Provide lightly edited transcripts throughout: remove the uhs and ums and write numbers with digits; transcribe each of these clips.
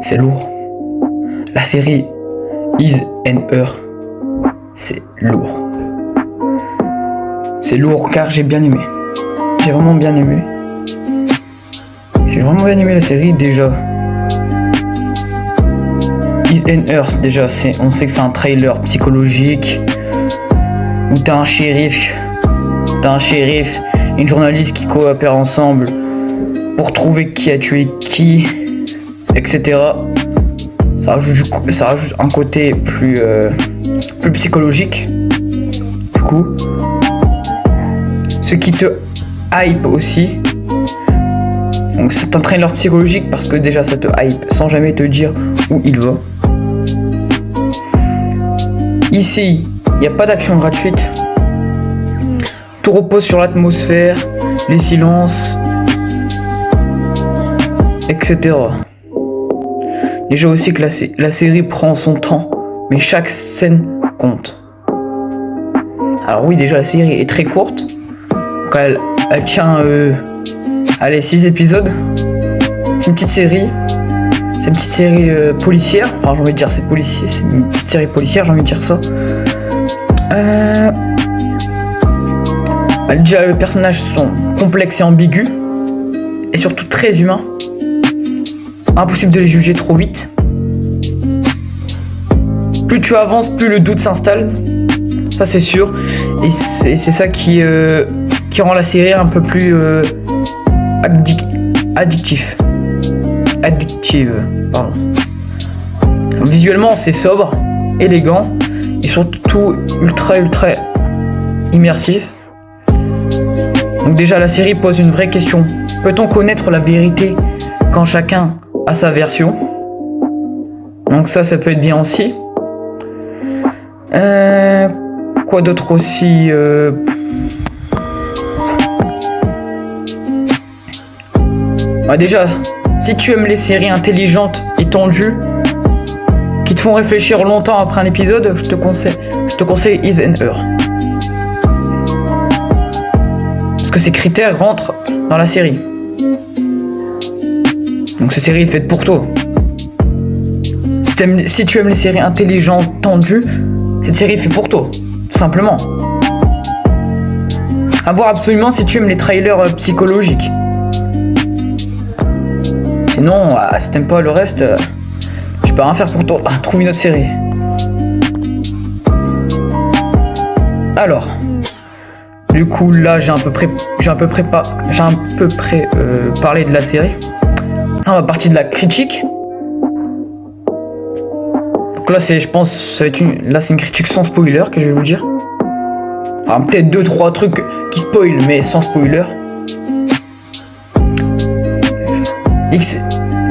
c'est lourd. La série Is and Her, c'est lourd. C'est lourd car j'ai bien aimé. J'ai vraiment bien aimé. J'ai vraiment bien aimé la série déjà. Is and Her, déjà, on sait que c'est un trailer psychologique où t'as un shérif et une journaliste qui coopèrent ensemble pour trouver qui a tué qui, etc. Ça rajoute un côté plus psychologique. Du coup, ce qui te hype aussi. Donc c'est un trailer psychologique parce que déjà ça te hype sans jamais te dire où il va. Ici, il n'y a pas d'action gratuite. Tout repose sur l'atmosphère, les silences, etc. Déjà aussi que la série prend son temps, mais chaque scène compte. Alors oui, déjà la série est très courte. Donc elle tient 6 épisodes. C'est une petite série. C'est une petite série policière. Enfin, j'ai envie de dire c'est une petite série policière, j'ai envie de dire ça. Déjà, les personnages sont complexes et ambigus. Et surtout très humains. Impossible de les juger trop vite. Plus tu avances, plus le doute s'installe. Ça, c'est sûr. Et c'est ça qui rend la série un peu plus addictive, pardon. Visuellement, c'est sobre, élégant et surtout ultra immersif. Donc déjà, la série pose une vraie question. Peut-on connaître la vérité quand chacun a sa version? Donc ça peut être bien aussi. Quoi d'autre aussi déjà, si tu aimes les séries intelligentes et tendues qui te font réfléchir longtemps après un épisode, je te conseille Is and Her. Parce que ces critères rentrent dans la série. Donc cette série est faite pour toi. Si tu aimes les séries intelligentes, tendues, cette série est faite pour toi. Tout simplement. À voir absolument si tu aimes les trailers psychologiques. Sinon, si t'aimes pas le reste, tu peux rien faire pour toi. Trouve une autre série. Alors, du coup là j'ai à peu près parlé de la série. On va partir de la critique. Donc là je pense c'est une critique sans spoiler que je vais vous dire. Enfin, peut-être 2-3 trucs qui spoilent mais sans spoiler.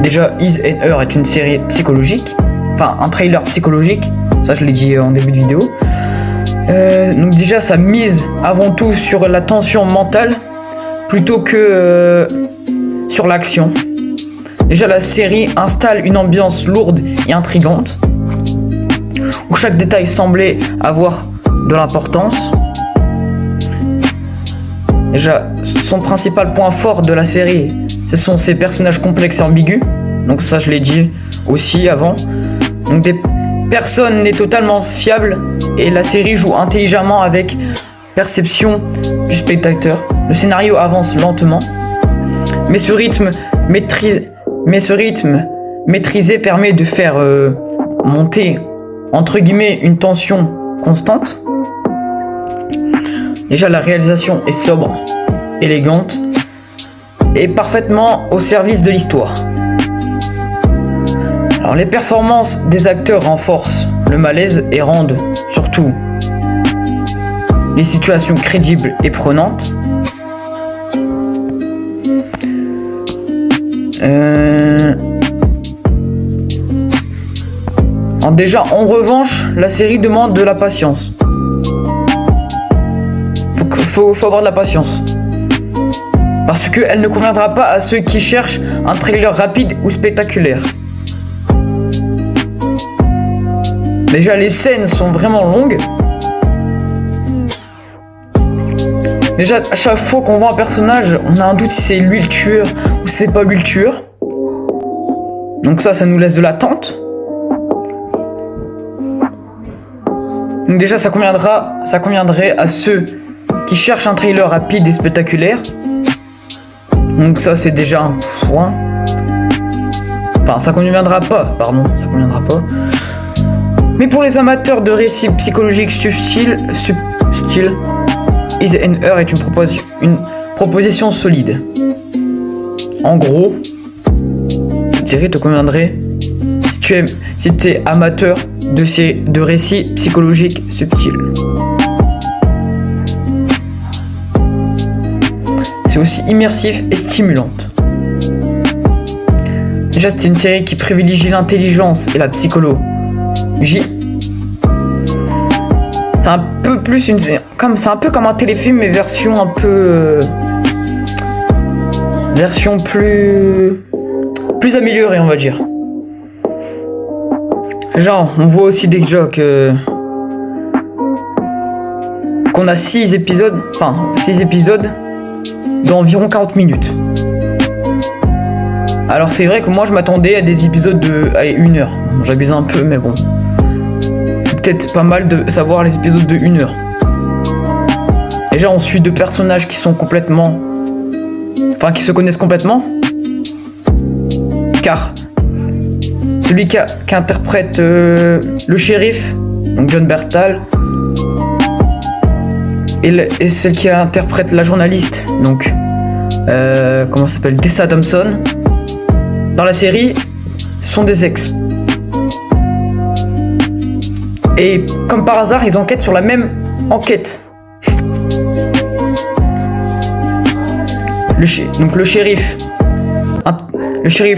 Déjà, Is and Her est une série psychologique, enfin un trailer psychologique, ça je l'ai dit en début de vidéo. Donc déjà, ça mise avant tout sur la tension mentale plutôt que sur l'action. Déjà, la série installe une ambiance lourde et intrigante, où chaque détail semblait avoir de l'importance. Déjà, son principal point fort de la série, ce sont ses personnages complexes et ambigus. Donc ça, je l'ai dit aussi avant. Donc personne n'est totalement fiable et la série joue intelligemment avec perception du spectateur. Le scénario avance lentement, mais ce rythme maîtrisé permet de faire monter entre guillemets une tension constante. Déjà, la réalisation est sobre, élégante et parfaitement au service de l'histoire. Alors, les performances des acteurs renforcent le malaise et rendent surtout les situations crédibles et prenantes. Alors déjà, en revanche, la série demande de la patience. Faut avoir de la patience. Parce qu'elle ne conviendra pas à ceux qui cherchent un trailer rapide ou spectaculaire. Déjà, les scènes sont vraiment longues. Déjà, à chaque fois qu'on voit un personnage, on a un doute si c'est lui le tueur ou si c'est pas lui le tueur. Donc ça nous laisse de l'attente. Donc déjà, ça conviendrait à ceux qui cherchent un trailer rapide et spectaculaire. Donc ça, c'est déjà un point. Enfin, ça conviendra pas. Mais pour les amateurs de récits psychologiques subtils, Is and Her est une proposition solide. En gros, cette série te conviendrait si tu es amateur de récits psychologiques subtils. C'est aussi immersif et stimulante. Déjà, c'est une série qui privilégie l'intelligence et la psychologie. C'est un peu plus c'est un peu comme un téléfilm, mais version un peu version plus améliorée, on va dire. Genre, on voit aussi déjà qu'on a 6 épisodes d'environ 40 minutes. Alors c'est vrai que moi je m'attendais à des épisodes de 1 heure. Bon, j'abuse un peu, mais bon. C'est peut-être pas mal de savoir les épisodes de 1 heure. Déjà, on suit 2 personnages qui se connaissent complètement. Car celui qui interprète le shérif, donc Jon Bernthal, et celle qui interprète la journaliste, donc comment ça s'appelle, Tessa Thompson, dans la série, sont des ex. Et comme par hasard, ils enquêtent sur la même enquête. Donc le shérif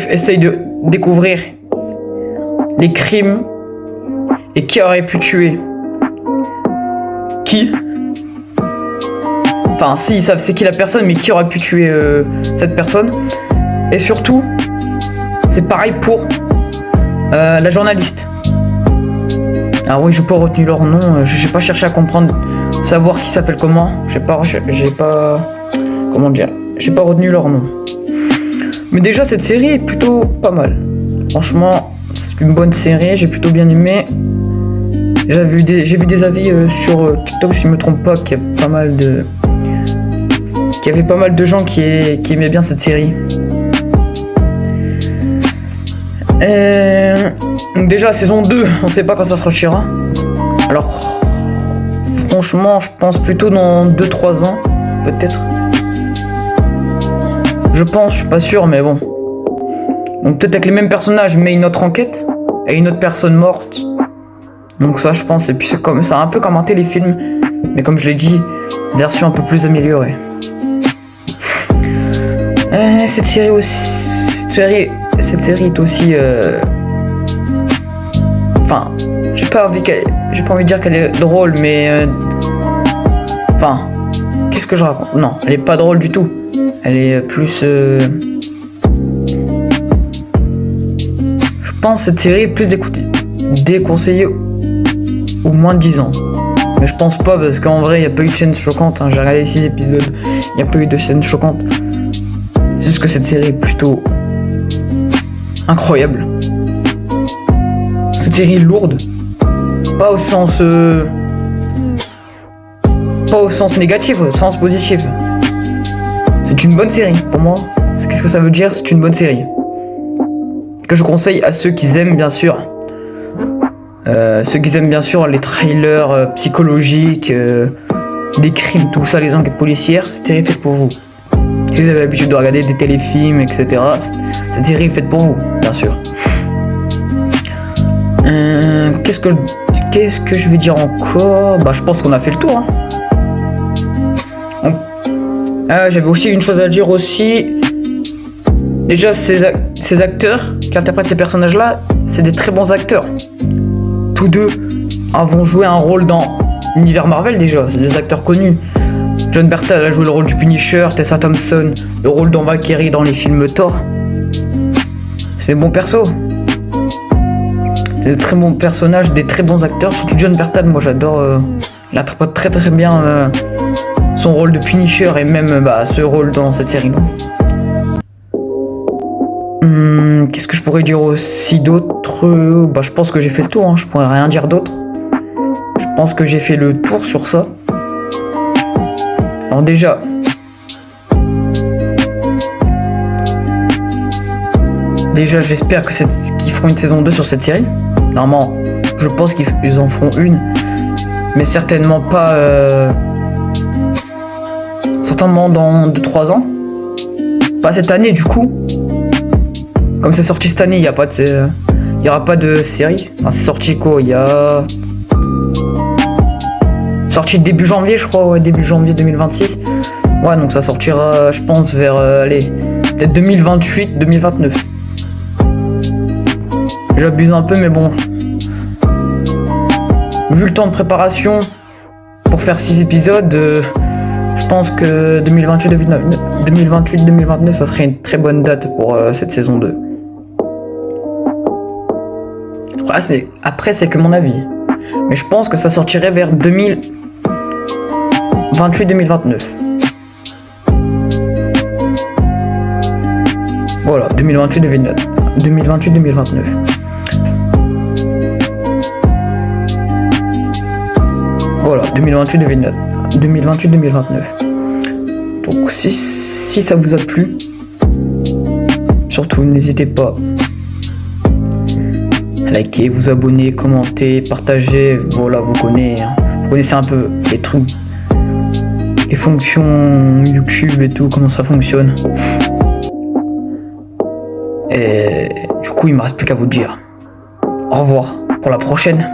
essaye de découvrir les crimes et qui aurait pu tuer qui. Enfin, si, ils savent c'est qui la personne, mais qui aurait pu tuer cette personne. Et surtout, c'est pareil pour la journaliste. Ah oui, j'ai pas retenu leur nom, j'ai pas cherché à comprendre, savoir qui s'appelle comment. J'ai pas retenu leur nom. Mais déjà, cette série est plutôt pas mal. Franchement, c'est une bonne série, j'ai plutôt bien aimé. J'ai vu des avis sur TikTok, si je me trompe pas, qu'il y avait pas mal de gens qui aimaient bien cette série. Donc déjà, saison 2, on sait pas quand ça sortira. Alors, franchement, je pense plutôt dans 2-3 ans, peut-être. Je pense, je suis pas sûr, mais bon. Donc peut-être avec les mêmes personnages, mais une autre enquête et une autre personne morte. Donc ça, je pense. Et puis c'est un peu comme un téléfilm, mais comme je l'ai dit, version un peu plus améliorée. Cette série est aussi. Enfin, j'ai pas envie de dire qu'elle est drôle, mais qu'est-ce que je raconte? Non, elle est pas drôle du tout. Elle est plus. Je pense que cette série est plus déconseillée au moins de 10 ans. Mais je pense pas, parce qu'en vrai, il n'y a pas eu de scène choquante. J'ai regardé les 6 épisodes, il n'y a pas eu de scène choquante. C'est juste que cette série est plutôt incroyable. Cette série est lourde. Pas au sens négatif, au sens positif. C'est une bonne série, pour moi. Qu'est-ce que ça veut dire? C'est une bonne série. Que je conseille à ceux qui aiment, bien sûr. Les trailers psychologiques, les crimes, tout ça, les enquêtes policières. Cette série est faite pour vous. Si vous avez l'habitude de regarder des téléfilms, etc., cette série est faite pour vous, bien sûr. Qu'est-ce que je vais dire encore? Je pense qu'on a fait le tour. J'avais aussi une chose à dire aussi. Déjà, ces acteurs qui interprètent ces personnages-là, c'est des très bons acteurs. Tous deux avons joué un rôle dans l'univers Marvel déjà. C'est des acteurs connus. Jon Bernthal a joué le rôle du Punisher, Tessa Thompson le rôle d'Valkyrie dans les films Thor. C'est des bons persos. C'est des très bons personnages, des très bons acteurs. Surtout Jon Bernthal, moi j'adore. Il interprète très très bien son rôle de Punisher et même ce rôle dans cette série-là. Qu'est-ce que je pourrais dire aussi d'autre? Bah, je pense que j'ai fait le tour, hein. Je pourrais rien dire d'autre. Je pense que j'ai fait le tour sur ça. Alors déjà, j'espère qu'ils feront une saison 2 sur cette série. Normalement, je pense qu'ils en feront une, mais certainement pas certainement dans 2-3 ans. Pas cette année du coup. Comme c'est sorti cette année, il y aura pas de série. Enfin, c'est sorti quoi? Il y a sorti début janvier, je crois, ouais, début janvier 2026. Ouais, donc ça sortira, je pense, vers peut-être 2028, 2029. J'abuse un peu, mais bon. Vu le temps de préparation pour faire 6 épisodes, je pense que 2028-2029, ça serait une très bonne date pour cette saison 2. Après, c'est que mon avis. Mais je pense que ça sortirait vers 2028-2029. Voilà, 2028-2029. Voilà, 2028-2029. Donc si ça vous a plu, surtout n'hésitez pas à liker, vous abonner, commenter, partager. Voilà, vous connaissez un peu les trucs, les fonctions YouTube et tout, comment ça fonctionne. Et du coup, il me reste plus qu'à vous dire au revoir pour la prochaine.